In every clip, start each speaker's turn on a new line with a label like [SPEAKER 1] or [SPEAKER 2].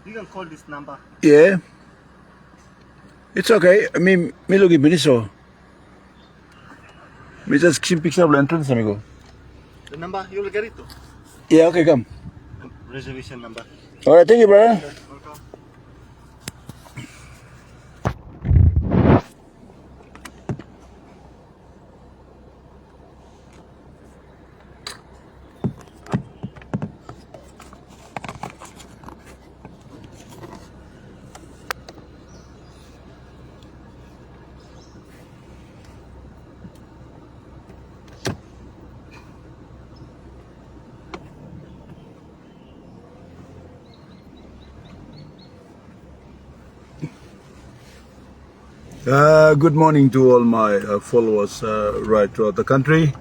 [SPEAKER 1] You can call this number.
[SPEAKER 2] Yeah. It's okay. I mean, me look at Miniso. Me just keep picking up the entrance, amigo.
[SPEAKER 1] The number, you'll get it too.
[SPEAKER 2] Yeah, okay, come.
[SPEAKER 1] Reservation number.
[SPEAKER 2] All right, thank you, brother.
[SPEAKER 1] Welcome.
[SPEAKER 2] Good morning to all my followers right throughout the country.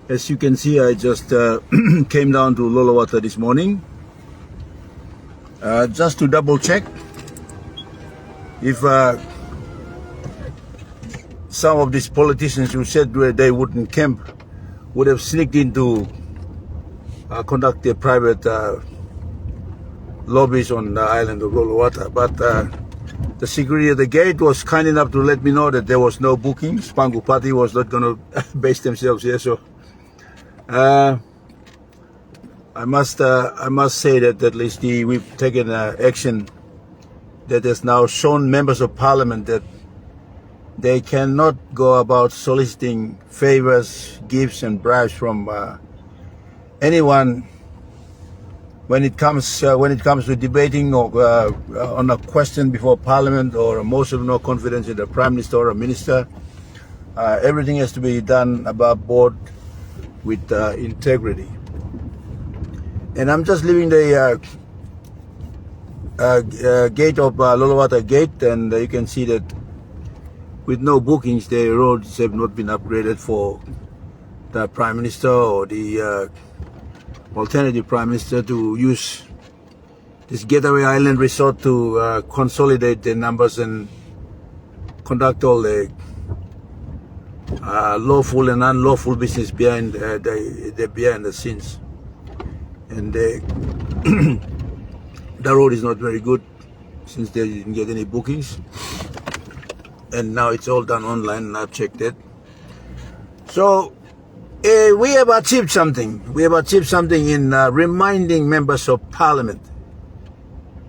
[SPEAKER 2] As you can see, I just came down to Loloata this morning just to double check if some of these politicians who said they wouldn't camp would have sneaked into conduct their private lobbies on the island of Loloata. But the security at the gate was kind enough to let me know that there was no bookings. Pangu Party was not going to base themselves here. So I must say that at least we've taken action that has now shown members of parliament that they cannot go about soliciting favors, gifts, and bribes from anyone when it comes to debating or on a question before Parliament or a motion of no confidence in the Prime Minister or a Minister. Everything has to be done above board with integrity. And I'm just leaving the gate of Loloata Gate, and you can see that with no bookings, the roads have not been upgraded for the Prime Minister or the alternative Prime Minister to use this Getaway Island Resort to consolidate their numbers and conduct all the lawful and unlawful business behind the scenes. And the road is not very good since they didn't get any bookings. And now it's all done online, and I've checked it. So we have achieved something. We have achieved something in reminding members of parliament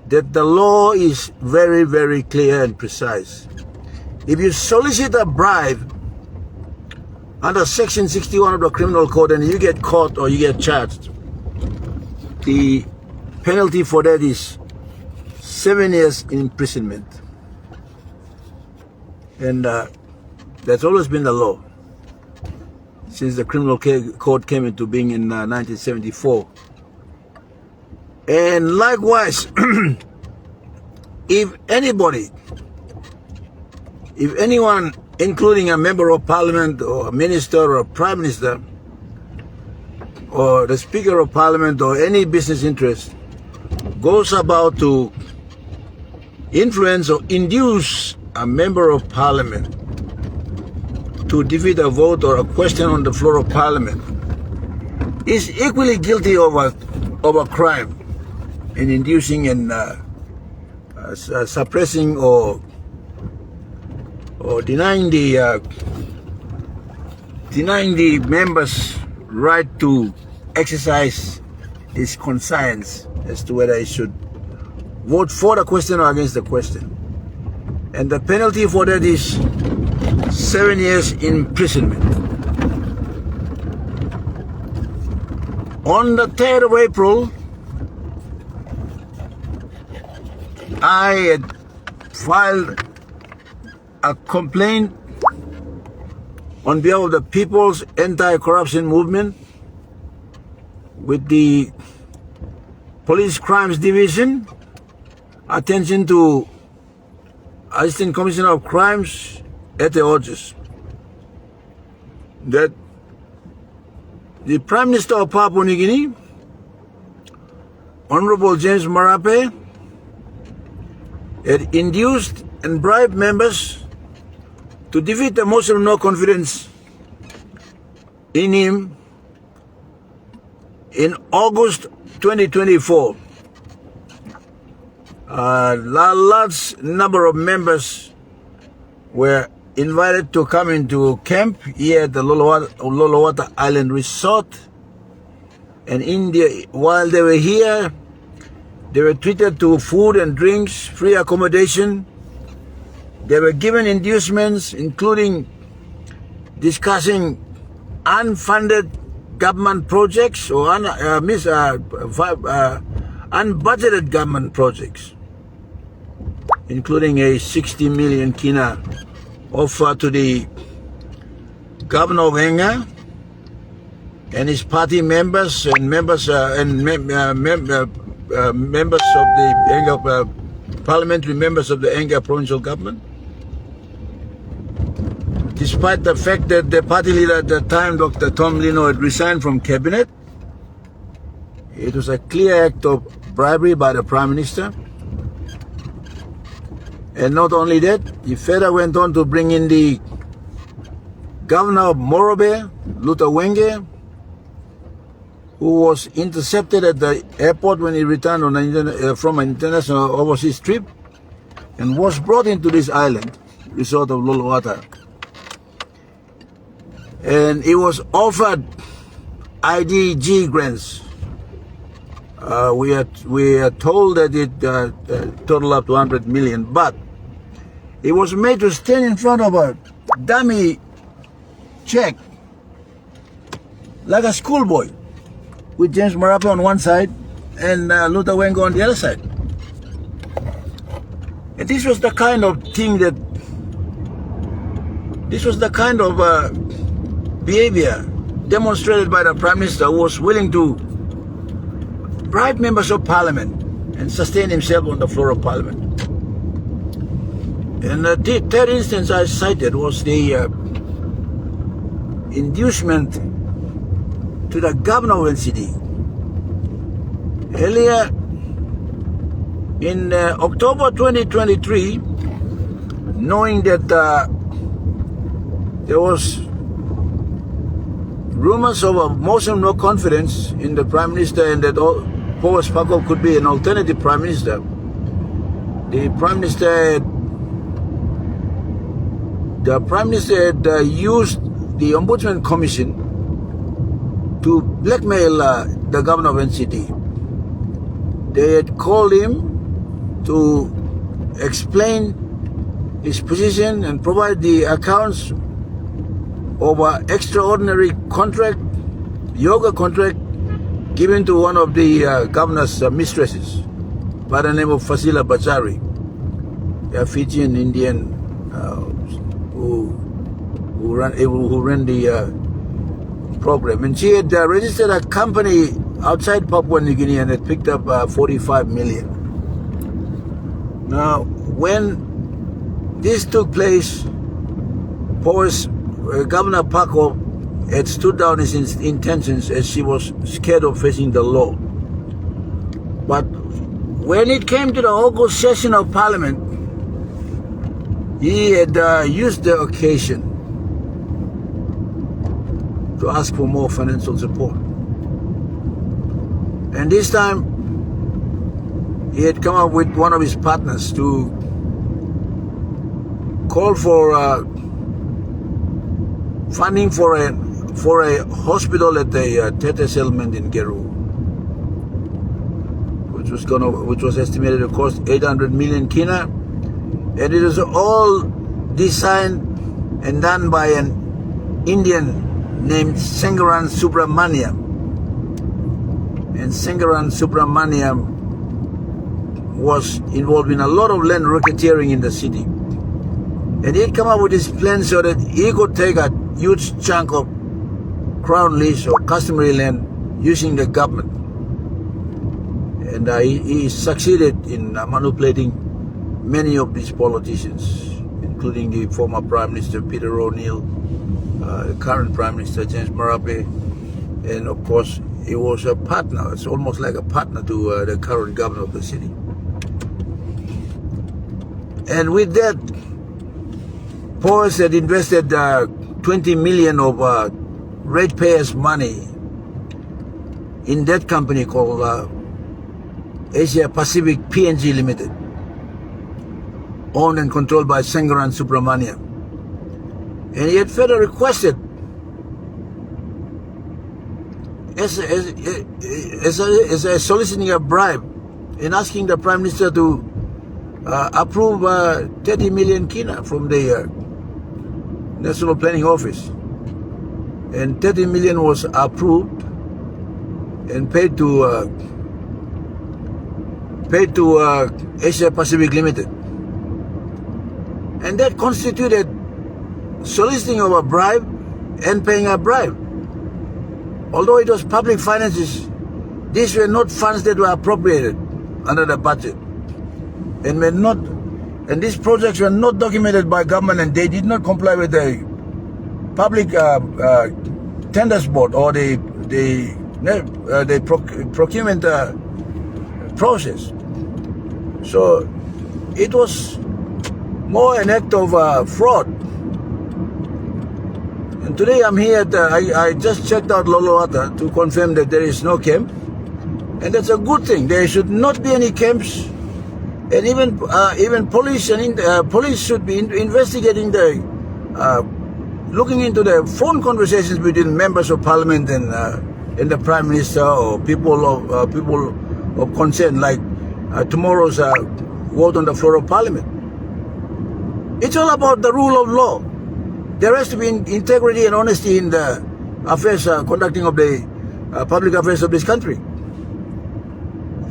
[SPEAKER 2] that the law is very, very clear and precise. If you solicit a bribe under Section 61 of the Criminal Code and you get caught or you get charged, the penalty for that is 7 years imprisonment. And that's always been the law since the Criminal Code came into being in 1974. And likewise, if anyone, including a member of parliament or a minister or a prime minister or the speaker of parliament or any business interest, goes about to influence or induce a member of parliament to defeat a vote or a question on the floor of parliament, is equally guilty of a crime in inducing and suppressing or denying the members' right to exercise his conscience as to whether he should vote for the question or against the question. And the penalty for that is 7 years imprisonment. On the 3rd of April, I had filed a complaint on behalf of the People's Anti-Corruption Movement with the Police Crimes Division, attention to Assistant Commissioner of Crimes at the Orges, that the Prime Minister of Papua New Guinea, Honorable James Marape, had induced and bribed members to defeat the motion of no confidence in him in August 2024. large number of members were invited to come into camp here at the Loloata Island Resort. And while they were here, they were treated to food and drinks, free accommodation. They were given inducements, including discussing unfunded government projects or unbudgeted government projects, including a 60 million kina offer to the governor of Enga and his party members and members of the Enga parliamentary members of the Enga provincial government. Despite the fact that the party leader at the time, Dr. Tom Lino, had resigned from cabinet, it was a clear act of bribery by the Prime Minister. And not only that, he further went on to bring in the governor of Morobe, Luther Wenge, who was intercepted at the airport when he returned from an international overseas trip and was brought into this island resort of Loloata. And he was offered IDG grants. We are told that it totaled up to 100 million, but he was made to stand in front of a dummy check, like a schoolboy, with James Marape on one side and Luther Wengo on the other side. And this was the kind of thing this was the kind of behavior demonstrated by the Prime Minister, who was willing to bribe members of Parliament and sustain himself on the floor of Parliament. And the third instance I cited was the inducement to the governor of NCD. Earlier in October 2023, knowing that there was rumors of a motion of no confidence in the Prime Minister and that Powers Pakov could be an alternative Prime Minister, the Prime Minister had used the Ombudsman Commission to blackmail the governor of NCD. They had called him to explain his position and provide the accounts of an extraordinary contract, yoga contract, given to one of the governor's mistresses by the name of Fasila Bachari, a Fijian Indian who ran the program. And she had registered a company outside Papua New Guinea and had picked up 45 million. Now, when this took place, Governor Paco had stood down his intentions as she was scared of facing the law. But when it came to the August session of Parliament, he had used the occasion to ask for more financial support. And this time, he had come up with one of his partners to call for funding for a hospital at the Tete settlement in Geru, which was estimated to cost 800 million kina, and it was all designed and done by an Indian named Sengaran Subramaniam. And Sengaran Subramaniam was involved in a lot of land racketeering in the city. And he had come up with his plan so that he could take a huge chunk of crown lease or customary land using the government. And he succeeded in manipulating many of these politicians, including the former Prime Minister Peter O'Neill, the current Prime Minister James Marape, and of course he was a partner. It's almost like a partner to the current governor of the city. And with that, Powers had invested 20 million of ratepayers' money in that company called Asia Pacific PNG Limited, owned and controlled by Sengaran Subramania. And he had further requested, as a soliciting a bribe in asking the Prime Minister to approve 30 million kina from the National Planning Office. And 30 million was approved and paid to Asia Pacific Limited. And that constituted soliciting of a bribe and paying a bribe. Although it was public finances, these were not funds that were appropriated under the budget, and these projects were not documented by government, and they did not comply with the public tenders board or the procurement process. So it was more an act of fraud. And today I'm here I just checked out Loloata to confirm that there is no camp, and that's a good thing. There should not be any camps, and even police police should be investigating looking into the phone conversations between members of parliament and the Prime Minister or people of concern, like tomorrow's vote on the floor of Parliament. It's all about the rule of law. There has to be integrity and honesty in the affairs conducting of the public affairs of this country.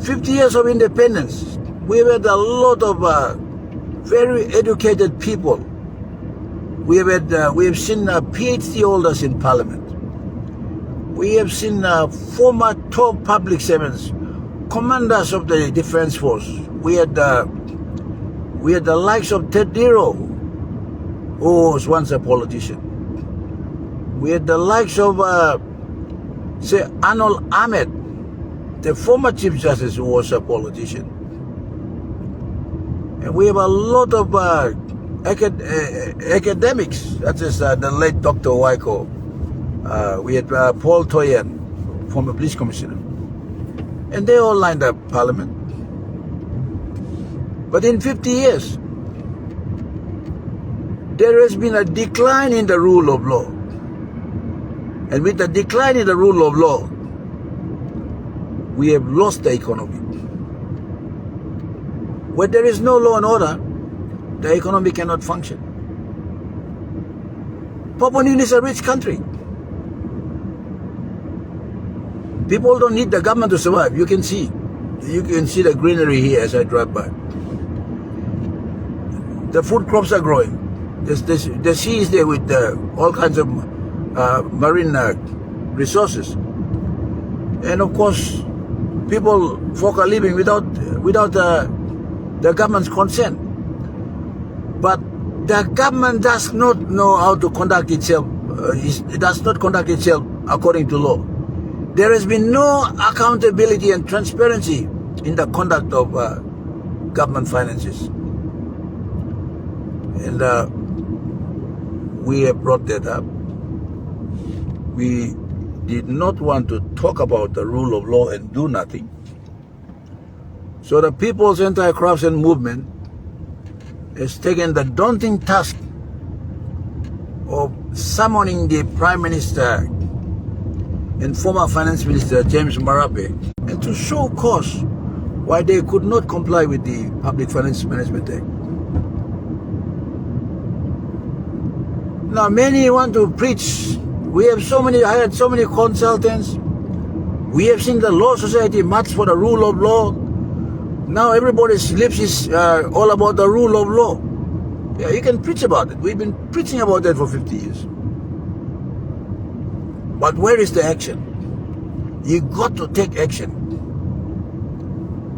[SPEAKER 2] 50 years of independence, we've had a lot of very educated people. We have seen PhD holders in Parliament. We have seen former top public servants, commanders of the Defence Force. We had the likes of Ted Dero, who was once a politician. We had the likes of, say, Arnold Ahmed, the former Chief Justice, who was a politician. And we have a lot of academics, such as the late Dr. Waiko. We had Paul Toyan, former police commissioner. And they all lined up Parliament. But in 50 years, there has been a decline in the rule of law. And with the decline in the rule of law, we have lost the economy. Where there is no law and order, the economy cannot function. Papua New Guinea is a rich country. People don't need the government to survive. You can see the greenery here as I drive by. The food crops are growing. The sea is there with all kinds of marine resources, and of course, folk are living without the government's consent. But the government does not know how to conduct itself. It does not conduct itself according to law. There has been no accountability and transparency in the conduct of government finances. And we have brought that up. We did not want to talk about the rule of law and do nothing. So the People's Anti-Corruption Movement has taken the daunting task of summoning the Prime Minister and former Finance Minister James Marape, and to show cause why they could not comply with the Public Finance Management Act. Now many want to preach. We have hired so many consultants. We have seen the Law Society march for the rule of law. Now everybody's lips is all about the rule of law. Yeah, you can preach about it. We've been preaching about that for 50 years. But where is the action? You got to take action.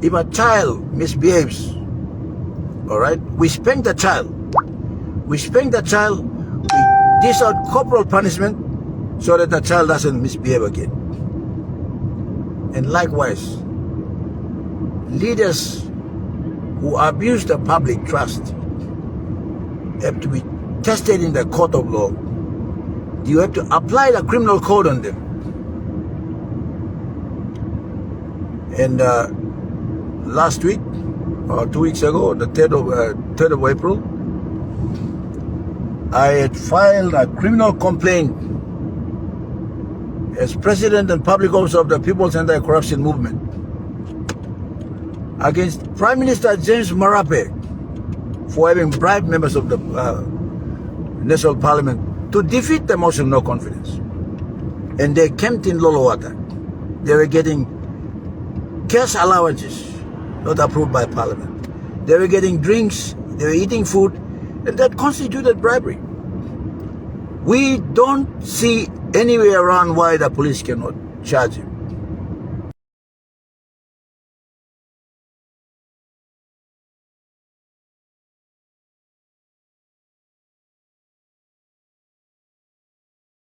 [SPEAKER 2] If a child misbehaves, all right, we spank the child. We spank the child. We dish out corporal punishment so that the child doesn't misbehave again. And likewise, leaders who abuse the public trust have to be tested in the court of law. You have to apply the criminal code on them. And last week or 2 weeks ago, the 3rd of April, I had filed a criminal complaint as president and public officer of the People's Anti-Corruption Movement against Prime Minister James Marape for having bribed members of the National Parliament to defeat the motion of no confidence. And they camped in Loloata. They were getting cash allowances not approved by Parliament. They were getting drinks, they were eating food, and that constituted bribery. We don't see anywhere around why the police cannot charge him.